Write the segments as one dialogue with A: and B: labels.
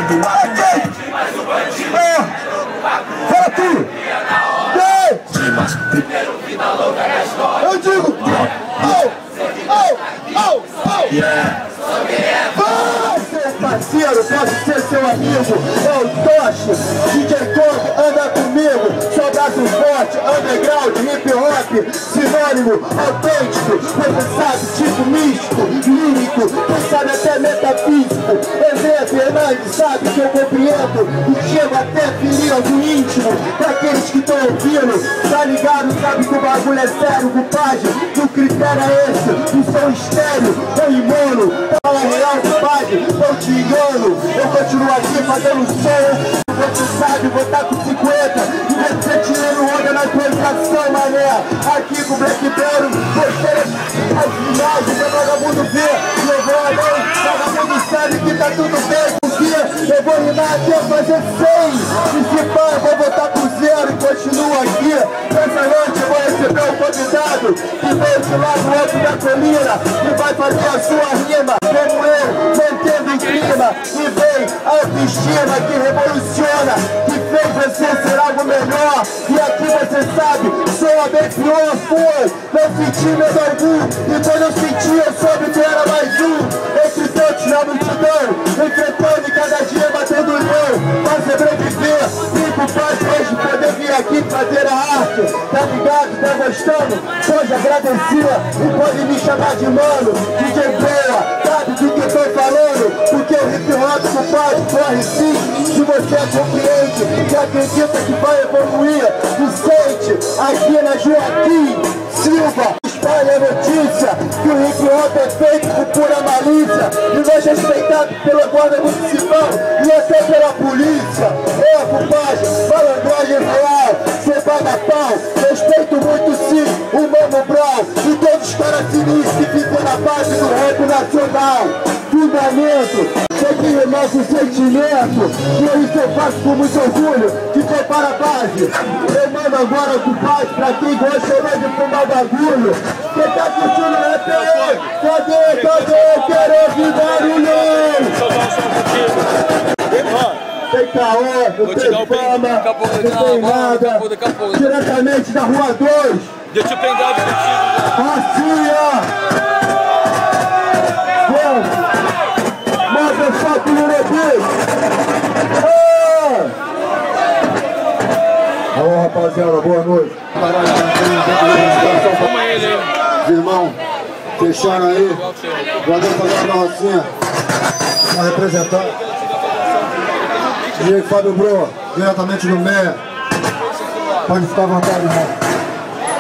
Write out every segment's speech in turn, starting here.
A: do Mac.
B: Fala tu!
A: Dimas,
B: eu digo! Vai, seu parceiro, pode ser seu amigo. É o Toshi, DJ Kong, anda comigo. Seu braço forte, underground, hip hop, sinônimo, autêntico. Você sabe, tipo místico, lírico, quem sabe até metafísico. Exemplo, Hernandes, sabe que eu compreendo e chego até ferindo íntimo. Pra aqueles que estão ouvindo, tá ligado, sabe que o bagulho é sério, compadre. O critério é esse, o som estéreo, o imuno. Fala real, compadre, não te engano. Eu continuo aqui fazendo som. Você sabe, vou tá com 50 e você tirando onda na atualização, mané. Aqui com o Black Bear, você as imagens, o vagabundo vê. Levou a mão, vagabundo sabe que tá tudo bem. Porque eu vou rimar até fazer 100. E se pá, eu vou voltar pro zero e continuo aqui. Nessa noite eu vou receber um convidado que veio de lá do alto da colina e vai fazer a sua rima como eu, mantendo o clima. E vem a autoestima que revoluciona, que fez você ser algo melhor. E aqui você sabe, sou a Bepior, foi. Não senti medo algum, e quando eu senti eu soube que era mais um entre tantos na multidão, enfrentando cada dia batendo o leão pra sobreviver. Fico paz hoje poder vir aqui fazer a arte. Tá ligado? Tá gostando? Pode agradecer e pode me chamar de mano. DJ Boa, sabe do que eu tô falando? Porque o hip hop compadre corre sim. Se você compreende e acredita que vai evoluir, Vicente, aqui na Joaquim Silva, espalha a notícia que o hip hop é feito por pura malícia e não é respeitado pela guarda municipal e até pela polícia. É, compadre, malandragem real, cê paga pau. Respeito muito sim o Mano Brown e todos os caras sinistros que ficam na base do rap nacional. Fundamento, tem que rimar com sentimento, e isso eu faço com muito orgulho, que foi para a base. Eu mando agora, compadre, pra quem gosta de fumar bagulho. Quem tá curtindo rap aí? Cadê? Quero ouvir barulho! Tem caô, não tem fama, não tem nada. Diretamente da Rua 2.
C: Deixa eu pegar contigo.
B: Assim, ó. Motherfucker no Nebis. Alô, rapaziada, boa noite.
C: Toma ele aí.
B: Irmão, fecharam aí. Valeu fazer uma rocinha. Pra representar. DJ Fábio Bro, diretamente do Meia. Pode ficar à vontade, irmão.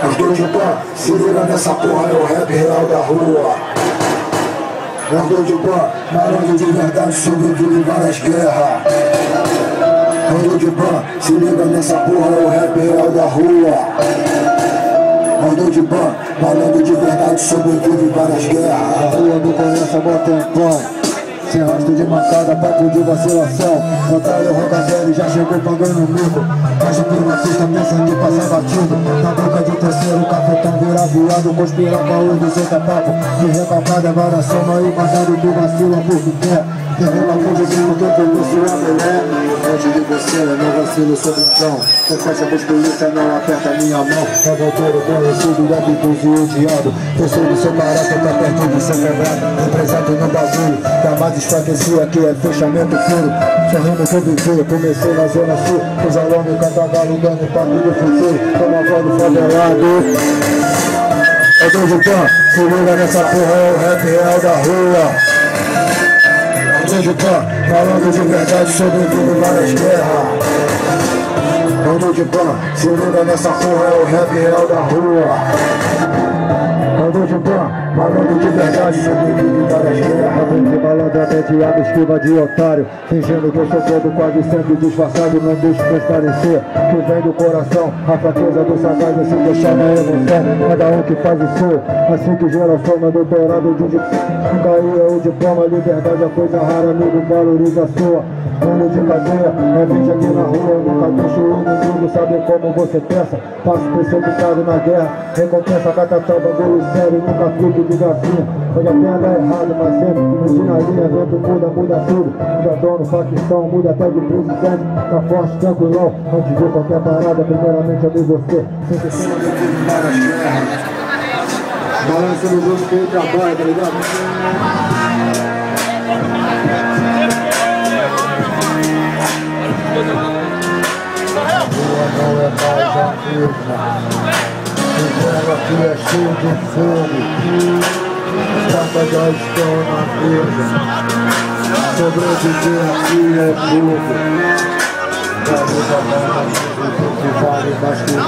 A: Ardor de pó, se liga nessa porra, é o rap real da rua. Ardor de pó, malandro de verdade, sobrevive várias guerras. Ardor de pó, se liga nessa porra, é o rap real da rua. Ardor de pó, malandro de verdade, sobrevive várias guerras.
B: A rua não conhece a bota em sem rastro de mancada, papo de vacilação. Otário Rocavelli já chegou pagando mico. Mas o prima pista pensa que passa batido. Na boca de terceiro, cafetão vira voado. Conspira baú do seu papo. De recalcada é variação, aí mandando do vacila por que quer. Terrela com de mim, porque eu conheço a mulher. Antes de você, não vacilo sobre então. Confessa pros polícia, não aperta minha mão. É doutor conhecido, hábitos e odiado. Eu sou do seu caráter, tá perto de ser quebrado. Represento no bagulho, da mais esfaquecia, aqui é fechamento puro. Sorrindo que eu vivi, comecei na zona sul. Os alunos cantavaram, dando papo do futuro. Toma a voz do favelado. É do Jutã, se liga nessa porra, é o rap real da rua. Falando de verdade, sobrevive várias guerras. Ando de pan, se liga nessa porra, é o rap real da rua. Ando de pan, falando de verdade, sobrevive várias guerras. Entre malandramente a esquiva de otário, fingindo que eu sou todo quase sempre disfarçado. Não deixo transparecer que vem do coração. A fraqueza do sagaz é se deixar na emoção. Cada um que faz o seu, assim que gera fama. Doutorado de cair é o diploma. Liberdade é coisa rara, amigo, valoriza a sua. Mundo de cadeia, é vídeo aqui na rua. Nunca deixo ir no consigo saber como você pensa. Passo precipitado na guerra, recompensa catatão, bagulho sério, nunca fico de gracinha. Pode até andar errado, mas sempre no na linha, vento muda tudo. Muda dono, facção, muda até de presidente. Tá forte, tranquilão, antes de qualquer parada, primeiramente abrir você. Sem que seja várias guerras. Balança no jogo que ele trabalha, tá ligado? Rua não é mais a mesma. O inferno aqui é cheio de fogo. As cartas já estão na mesa. Sobreviver aqui é fogo. Da luta banda, o que vale mais que o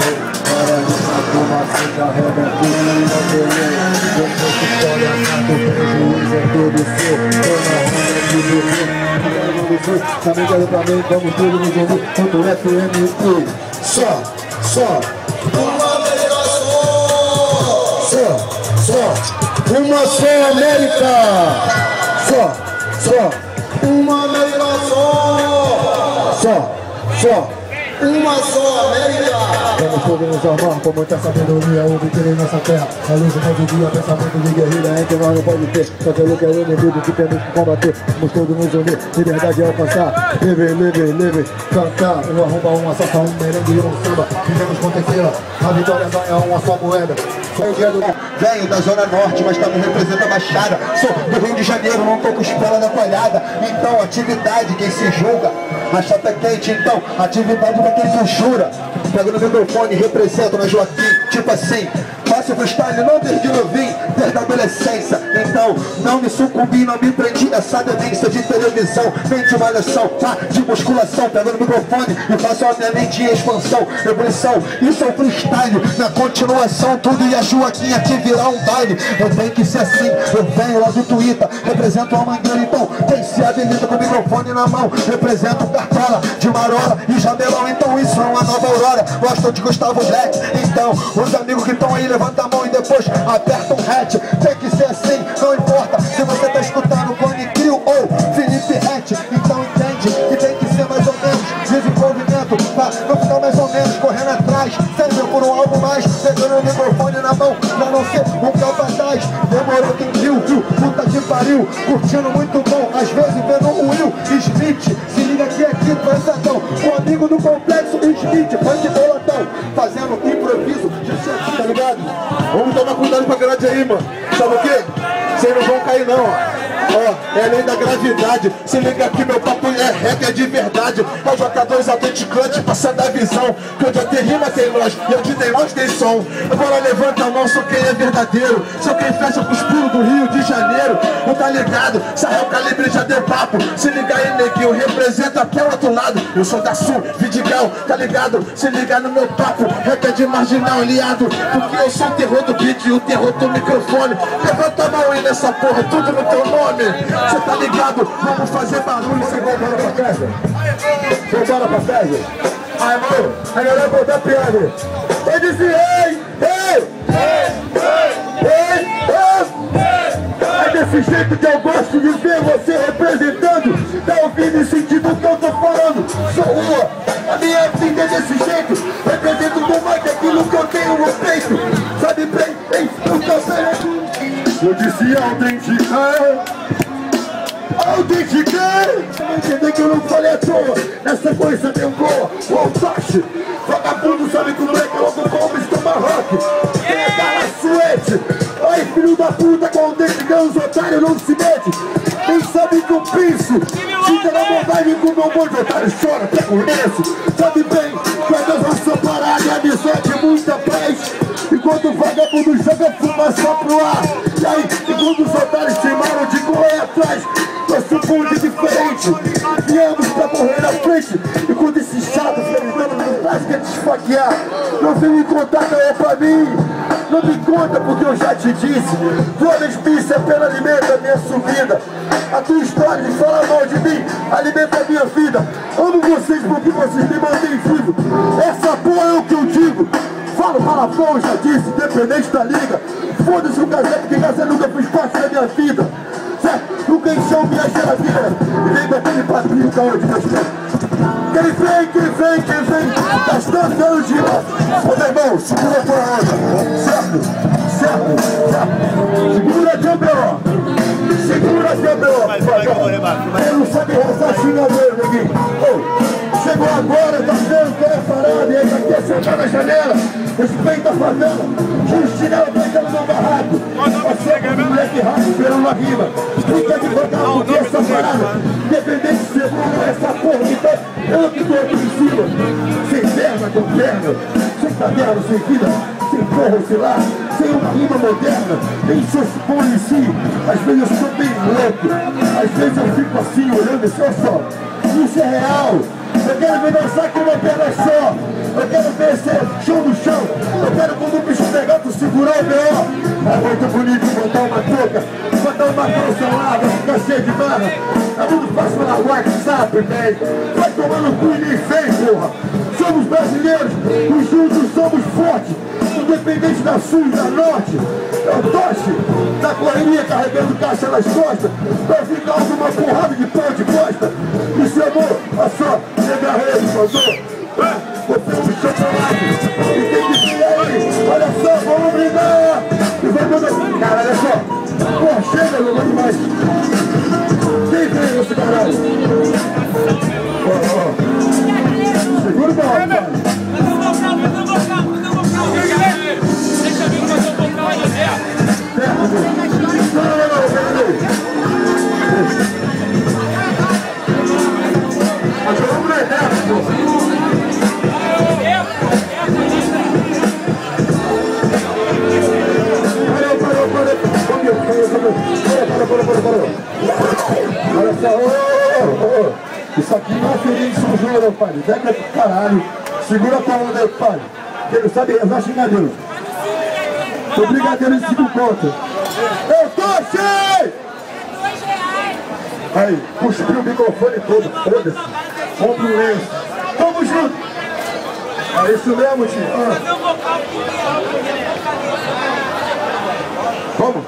B: para essa turma se carrega tudo no bandeirão. Depois que história nada, o prejuízo é todo seu. Eu na hora de viver. Também quero pra mim, vamos tudo no zumbi. Quanto FM só uma América só uma só América. Só uma América só uma só América. Vamos todos nos armar com muita sabedoria, o viver nessa terra. A luz do novo dia, pensamento de guerrilha entre nós não pode ter. Só pelo que é o inimigo que temos que combater. Vamos todos nos unir, liberdade é alcançar. Leve, cantar. Um arromba, um assalta, um merengue e um samba. Vivemos com tequila, a vitória não é uma só moeda. Venho da Zona Norte, mas também representa a Baixada. Sou do Rio de Janeiro, não tô com espela na palhada. Então, atividade, quem se julga, a chapa é quente. Então, atividade pra quem se jura. Pego no microfone e represento na Joaquim, tipo assim. Faço freestyle, não desde novinho, desde a adolescência. Então, não me sucumbi, não me prendi. Essa demência de televisão, vem de malhação, de musculação. Pego no microfone e faço a minha mente em expansão, ebulição. Isso é o freestyle, na continuação tudo e a Joaquim aqui virar um baile. Eu tenho que ser assim, eu venho lá do Twitter, represento a Mangueira. Então, tem que ser avenida com o microfone na mão. Represento Cartola, de Marola e Jamelão. Então isso é uma nova aurora, gosto de Gustavo Leque. Então, os amigos que estão aí, levanta a mão e depois aperta um hatch. Tem que ser assim, não importa se você tá escutando Cone Crew ou Felipe Hatch. Então entende que tem que ser mais ou menos desenvolvimento, pra não ficar mais ou menos correndo atrás, sempre por um algo mais, pegando o microfone na mão, pra não ser um capataz. Demorou, quem viu, puta que pariu, curtindo muito bom, às vezes vendo o Will Smith. Se liga aqui pensadão, o amigo do complexo Smith, funk boladão, fazendo improviso, tá ligado? Vamos tomar cuidado com a grade aí, mano. Sabe o quê? Vocês não vão cair não, ó. É além da gravidade. Se liga aqui, meu papo é reggae, é de verdade. É o J2 Atlético Clutch, passando a visão. Que onde eu tenho rima tem nós, e onde tem nós tem som. Agora levanta a mão, só quem é verdadeiro. Só quem fecha com os pulos do Rio de Janeiro. Não tá ligado? Sarrel Calibre já deu papo. Se liga aí, neguinho, representa até o outro lado. Eu sou da Sul, Vidigal, tá ligado? Se liga no meu papo, reggae de marginal aliado. Porque eu sou o terror do beat e o terror do microfone. Levanta a mão aí nessa porra, tudo no teu nome. Cê tá ligado? Vamos fazer barulho. Você vai embora pra casa? Você vai embora pra casa? Aí, mano, a galera botar piada. Vai dizer ei! É desse jeito que eu gosto de ver você representando. Tá ouvindo e sentindo o que eu tô falando? Sou uma, a minha vida é desse jeito. Represento com mais aquilo que eu tenho no peito. Sabe bem, ei, o teu cérebro. Eu disse autenticar. Entender que eu não falei à toa. Essa coisa deu boa. O Toshi, vagabundo sabe como é que eu logo como estou marroque. Quem é cara suete? Ai, filho da puta, com o dente que os otários não se mete. Nem sabe que eu penso. Fica na bondade com o meu monte de otário. Chora, pega o lenço. Sabe bem que a dança parada e a missão é de muita paz. Enquanto o vagabundo joga fumaça pro ar. E aí, enquanto os otários teimaram de correr atrás. Nosso mundo é diferente. Viemos pra correr na frente. Enquanto esses chatos felizando no braço quer te esfaquear. Não vem me contar que é pra mim. Não me conta porque eu já te disse. Tua mesmice apenas alimenta a minha subida. A tua história de falar mal de mim alimenta a minha vida. Amo vocês porque vocês me mantêm vivo. Essa porra é o que eu digo. Falo palavrão, já disse, independente da liga. Foda-se o casé, porque casé nunca fez parte da minha vida. Certo? Nunca encheu minha geladeira. E nem batendo patrícia onde meus pés. Quem Quem vem, gastando anos de novo. Ô meu irmão, segura a tua onda, certo? Segura teu B.O. Segura teu B.O. Ele não sabe rezar xingadeiro, neguinho. Chegou agora, tá vendo que é parada, e aí vai ter sentar na janela, respeita a favela, Justinela pegando no barraco, você é um moleque rápido, esperando a rima, fica devagar, porque essa parada, independente de ser burro, essa porra, então, eu que tô aqui em cima, sem perna, com perna, sem caderno, sem vida, sem porra, sei lá, sem uma rima moderna, nem sou bom em si, às vezes eu sou bem louco, às vezes eu fico assim, olhando e só, isso é real. Eu quero ver dançar com uma perna só. Eu quero ver ser show no chão. Eu quero quando o bicho pegar, tu segurar o B.O. É muito bonito botar uma touca, botar uma calça lá, vai ficar cheio de barra. É muito fácil falar WhatsApp, velho. Vai tomando cu e nem vem, porra. Somos brasileiros e juntos somos fortes. Independente da sul e da norte. Eu toche na correria carregando caixa nas costas. Vai ficar alguma porrada de pão de bosta. Me chamou, olha só, Nega Rei, mandou. Você é um chocolate. E quem disse aí? Olha só, vamos brindar. E vamos dar. Cara, olha só. Porra, chega, não vai mais. Quem veio esse caralho? Segura o barro, cara.
C: Deixa eu vir fazer um vocal aí, Zé.
B: Olha só, isso aqui não é feliz de São João, pai. Deca do caralho. Segura a tua onda aí, pai. Quem não sabe rezar xingadeiro. Tô brigadeiro de 5 contos. Eu tô cheio! Aí, cuspiu o microfone todo, foda-se. Compre um lenço. Tamo junto! É isso mesmo, tio. Vamos?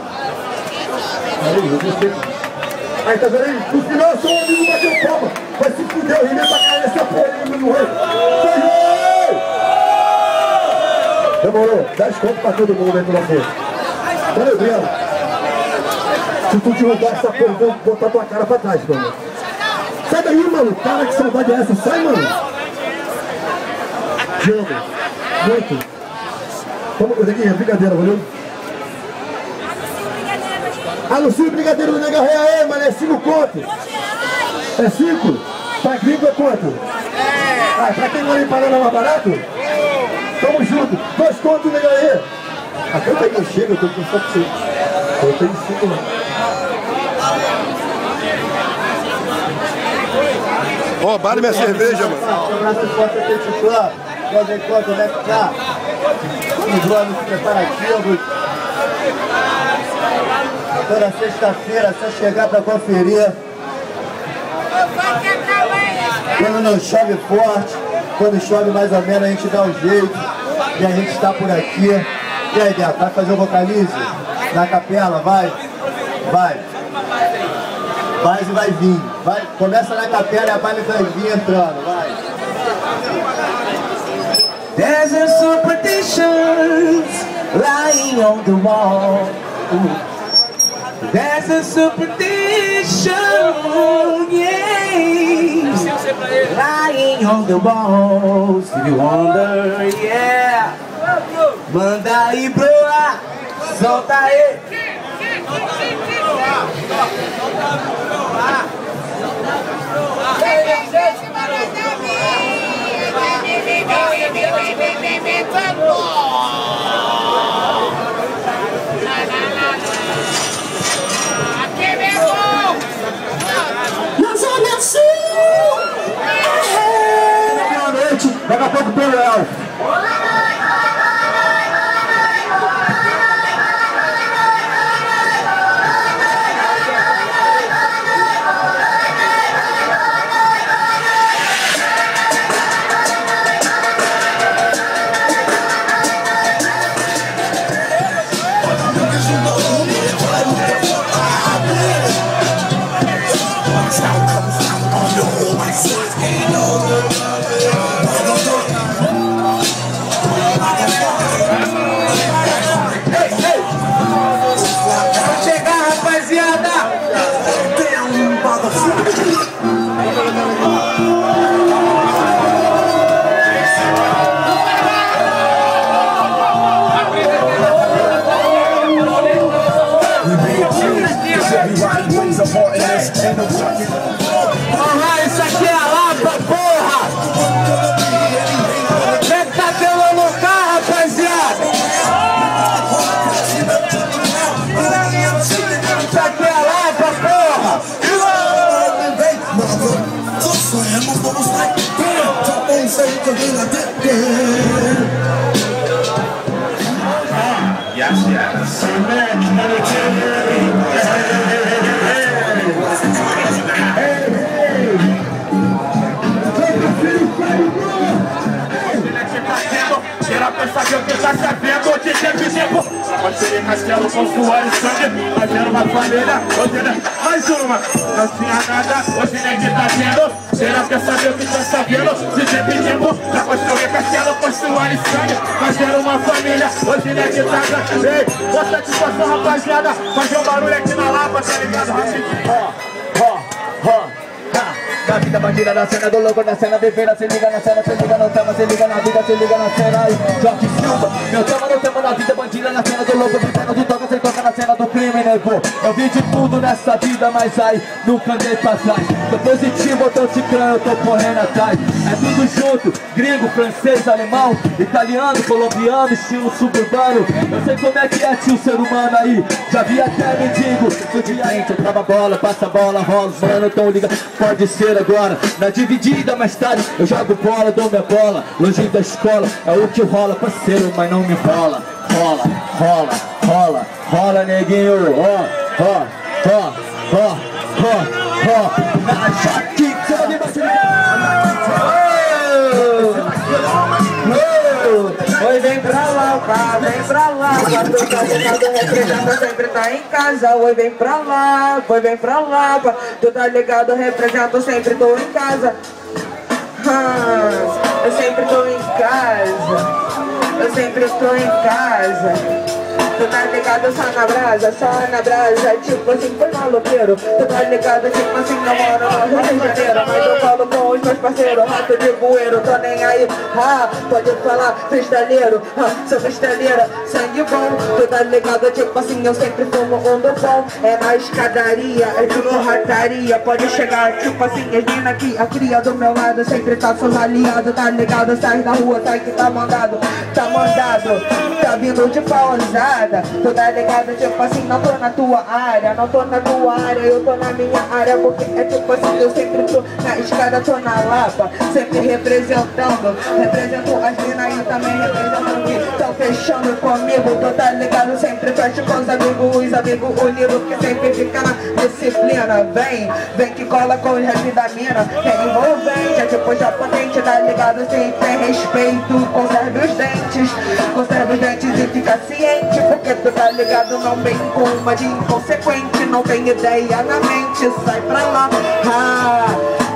B: Aí, eu gostei. Aí, tá vendo aí? No final, seu amigo bateu palma. Vai se fuder, eu rimei pra caralho essa porra, ele não morreu. Demorou, 10 contos pra todo mundo aí pela frente. Valeu, Breno. Se tu derrubar essa porra, eu vou botar tua cara pra trás, meu irmão. Sai daí, mano. Cara, que saudade é essa? Sai, mano. Te amo. Muito. Vamos, Neguinha, brincadeira, valeu? Anuncia o brigadeiro do Nega Rei aí, mano. É 5 contos. É 5? Pra gringo é quanto? Ah, pra quem mora em Paraná é mais barato? Tamo junto. 2 contos, Nega Rei. A canta aí não chega, eu tô com só pra você. Eu tenho 5 lá.
D: Roubaram minha cerveja, mano.
B: Um abraço forte aqui de clã. Nós encontro, né? Tá. Os anos preparativos. Toda sexta-feira, só chegar pra conferir. Quando não chove forte, quando chove mais ou menos, a gente dá um jeito. E a gente está por aqui. E aí, Beto, vai fazer o vocalize? Na capela, vai? Vai. Vai e vai vir. Vai. Começa na capela e a base vai vir entrando, vai.
E: There's a superstitions lying on the wall. There's a superstition, yeah, lying on the walls. If you wonder, yeah. Manda aí, broa, solta aí.
B: Boa noite, daqui a pouco pelo Elfo.
F: Ain't no
C: Yes, Será pensável que tá sabendo de tempo em tempo. Construir castelo com suor e sangue, fazendo uma família, hoje né? Mais uma, não tinha nada, hoje nem que tá tendo. Será pensável que tá sabendo de tempo em tempo. Pra construir castelo com suor e sangue, fazendo uma família, hoje nem que tá tendo. Ei, boa satisfação rapaziada, fazer um barulho aqui na Lapa, tá ligado? Rapidinho.
B: Da vida bandida na cena do louco, na cena viveira, se liga na cena, se liga no tema, se liga na vida, se liga na cena. Aí, Jorge Silva, meu tema no tema da vida bandida na cena do louco, vivendo do toca, sem toca na cena do crime, nego. Eu vi de tudo nessa vida, mas aí nunca andei pra trás. Tô positivo, eu tô ciclando, eu tô correndo atrás. É tudo junto, gringo, francês, alemão, italiano, colombiano, estilo suburbano. Eu sei como é que é tio ser humano aí, já vi até mendigo. Sou de frente, eu trava a bola, passa a bola, rola, mano, tão ligado. Pode ser agora, na dividida mais tarde eu jogo bola, dou minha bola, longe da escola, é o que rola, parceiro, mas não me bola. Rola, rola, rola, rola, neguinho, na choque, você vai me bater.
E: Oi, vem pra lá, vem pra lá. Tu tá ligado, representa, sempre tá em casa. Oi, vem pra lá, tu tá ligado, represento, sempre tô em casa. Eu sempre tô em casa. Eu sempre tô em casa. Tu tá ligado, só na brasa, tipo assim, foi maloqueiro. Tu tá ligado, tipo assim, não moro no Rio de Janeiro, mas eu falo com os meus parceiros, rato de bueiro, tô nem aí, pode falar, freestaleiro, sou freestaleira, sangue bom. Tu tá ligado, tipo assim, eu sempre fumo um do bom, é na escadaria, é de rataria, pode chegar, tipo assim, as mina aqui, a cria do meu lado, sempre tá seus aliados, tá ligado, sai da rua, sai que tá mandado, tá vindo de pausada. Tu tá ligado, tipo assim, não tô na tua área, eu tô na minha área, porque é tipo assim, eu sempre tô na escada, tô na Lapa, sempre represento as minas e também representando que tão fechando comigo. Tu tá ligado, sempre fecho com os amigos unidos que sempre fica na disciplina. Vem que cola com o rap da mina, que é envolvente, é tipo japonês, tá ligado, sem tem respeito, conserve os dentes e fica ciente, porque tu tá ligado, não vem com uma de inconsequente, não tem ideia na mente, sai pra lá.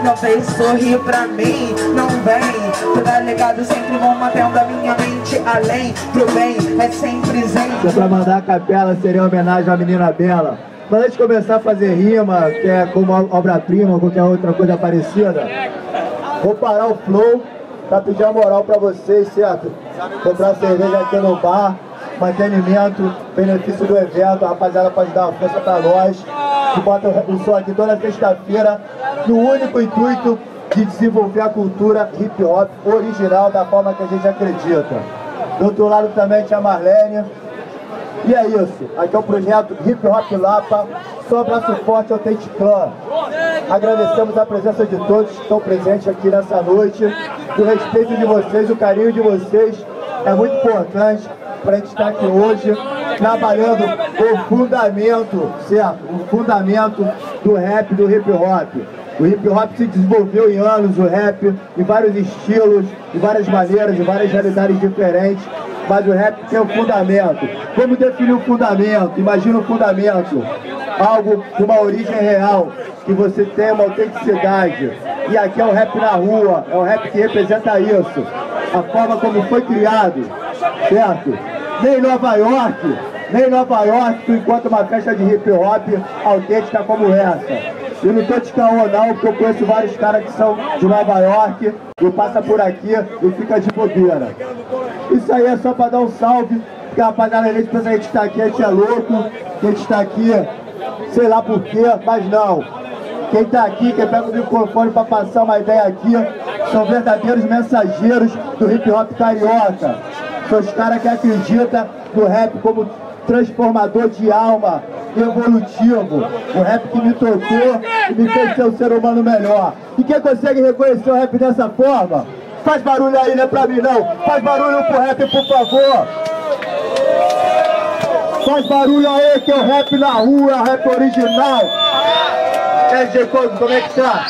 E: Não vem sorrir pra mim, não vem. Tu tá ligado, sempre vou mantendo a minha mente além pro bem, é sempre zen.
B: Se é pra mandar a capela, seria homenagem à menina bela. Mas antes de começar a fazer rima, que é como obra-prima ou qualquer outra coisa parecida, vou parar o flow pra pedir a moral pra vocês, certo? Comprar cerveja aqui no bar, mantenimento, benefício do evento, a rapaziada pode dar uma força pra nós, que bota o som aqui toda sexta-feira, no único intuito de desenvolver a cultura hip-hop original da forma que a gente acredita. Do outro lado também tinha a Marlene. E é isso, aqui é o projeto Hip Hop Lapa, só abraço forte ao Tate Clan. Agradecemos a presença de todos que estão presentes aqui nessa noite, o respeito de vocês, o carinho de vocês é muito importante para a gente estar aqui hoje, trabalhando o fundamento, certo? O fundamento do rap, do hip hop. O hip hop se desenvolveu em anos, o rap, em vários estilos, de várias maneiras, de várias realidades diferentes, mas o rap tem um fundamento. Como definir o fundamento? Imagina o fundamento, algo de uma origem real, que você tem uma autenticidade. E aqui é o rap na rua, é o rap que representa isso, a forma como foi criado, certo? Nem em Nova York tu encontra uma festa de hip hop autêntica como essa. E não tô te caô não, porque eu conheço vários caras que são de Nova York e passa por aqui e fica de bobeira. Isso aí é só pra dar um salve, porque a rapaziada, a gente pensa que a gente tá aqui, a gente é louco, que a gente tá aqui, sei lá por quê, mas não. Quem tá aqui, quem pega o microfone pra passar uma ideia aqui, são verdadeiros mensageiros do hip hop carioca. São os caras que acreditam no rap como transformador de alma, evolutivo, o rap que me tocou e me fez ser um ser humano melhor. E quem consegue reconhecer o rap dessa forma, Faz barulho aí, não é pra mim não. Faz barulho pro rap, por favor. Faz barulho aí, que é o rap na rua, rap original. DJ Cogo, como é que tá?